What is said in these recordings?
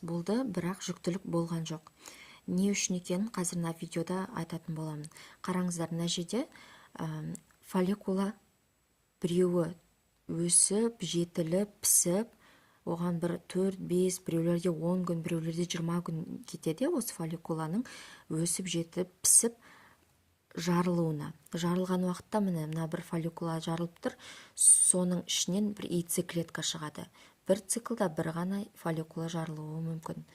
болды, бірақ жүктілік болған жоқ. Не үшін екенін қазір мына видеода айтатын боламын. Қараңыздар, мына жерде фолликула біреуі өсіп, жетіліп, пісіп, оған бір 4-5, біреулерде 10 күн, біреулерде 20 күн кетеді осы фолликуланың өсіп, жетіп, пісіп жарылуына. Жарылған уақытта мына бір фолликула жарылып тұр, соның ішінен бір яйцеклетка шығады. Бір циклда бір ғана фолликула жарылуы мүмкін.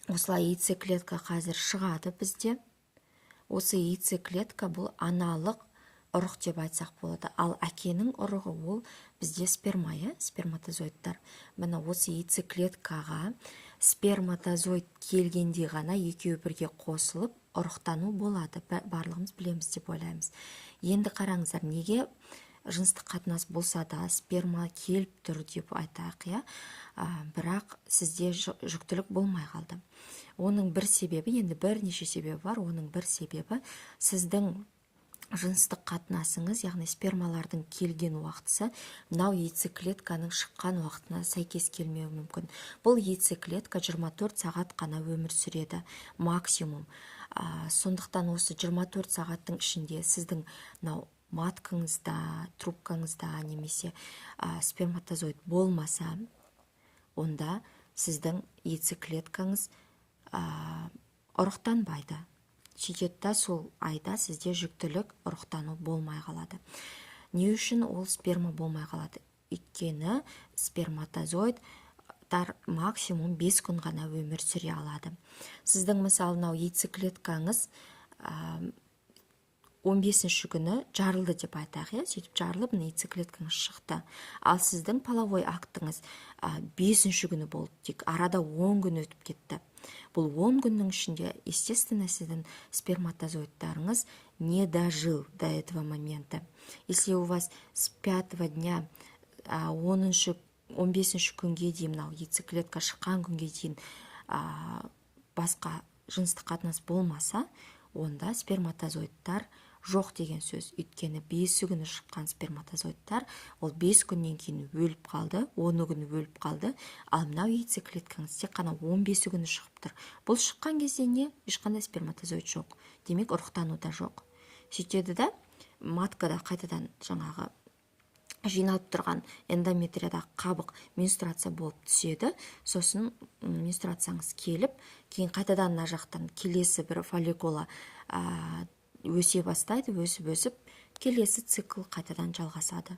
Осылай яйцеклетка қазір шығады бізде. Осы яйцеклетка бұл аналық ұрық деп айтсақ болады. Ал әкенің ұрығы ол бізде сперма, сперматозоидтар. Мына осы яйцеклеткаға сперматозоид келгенде ғана екеуі бірге қосылып ұрықтану болады. Барлығымыз білеміз деп ойлаймыз. Енді қараңыздар, неге жыныстық қатынас болса да сперма келіп тұр деп айтайық, бірақ сізде жүктілік болмай қалды. Оның бір себебі, енді бірнеше себебі бар, оның бір себебі сіздің жыныстық қатынасыңыз, яғни спермалардың келген уақытысы мынау яйцеклетканың шыққан уақытына сәйкес келмеуі мүмкін. Бұл яйцеклетка 24 сағат қана өмір сүреді, максимум. Сондықтан осы 24 сағаттың ішінде сіздің мынау маткаңызда, трубкаңызда немесе сперматозоид болмаса, онда сіздің яйцеклеткаңыз ұрықтанбайды. Сөйтеді, сол айда сізде жүктілік, ұрықтану болмай қалады. Не үшін ол сперма болмай қалады? Өйткені сперматозоидтар максимум 5 күн ғана өмір сүре алады. Сіздің мысалы мынау яйцеклеткаңыз 15-ші күні жарылды деп айтайық, сөйтіп жарылып яйцеклеткаңыз шықты. Ал сіздің половой актыңыз 5-ші күні болды, тек арада 10 күн өтіп кетті. Бұл 10 күннің ішінде, естественно, сіздің сперматозоидтарыңыз не дожил до этого момента. Если у вас с 5-го дня 15-ші күнге дейін, яйцеклетка шыққан күнге дейін басқа жыныстық қатынас болмаса, онда сперматозоидтар жоқ деген сөз. Өйткені 5 күні шыққан сперматозоидтар ол 5 күннен кейін өліп қалды, 10 күні өліп қалды, ал мынау яйцеклеткаңыз тек қана 15 күні шығып тұр. Бұл шыққан кезде не? Ешқандай сперматозоид жоқ. Демек, ұрықтану да жоқ. Сөйтеді да, маткада қайтадан жаңағы жиналып тұрған эндометриядағы қабық менструация болып түседі. Сосын менструацияңыз келіп, кейін қайтадан мына жақтан келесі бір фолликула өсе бастайды, өсіп, келесі цикл қайтадан жалғасады.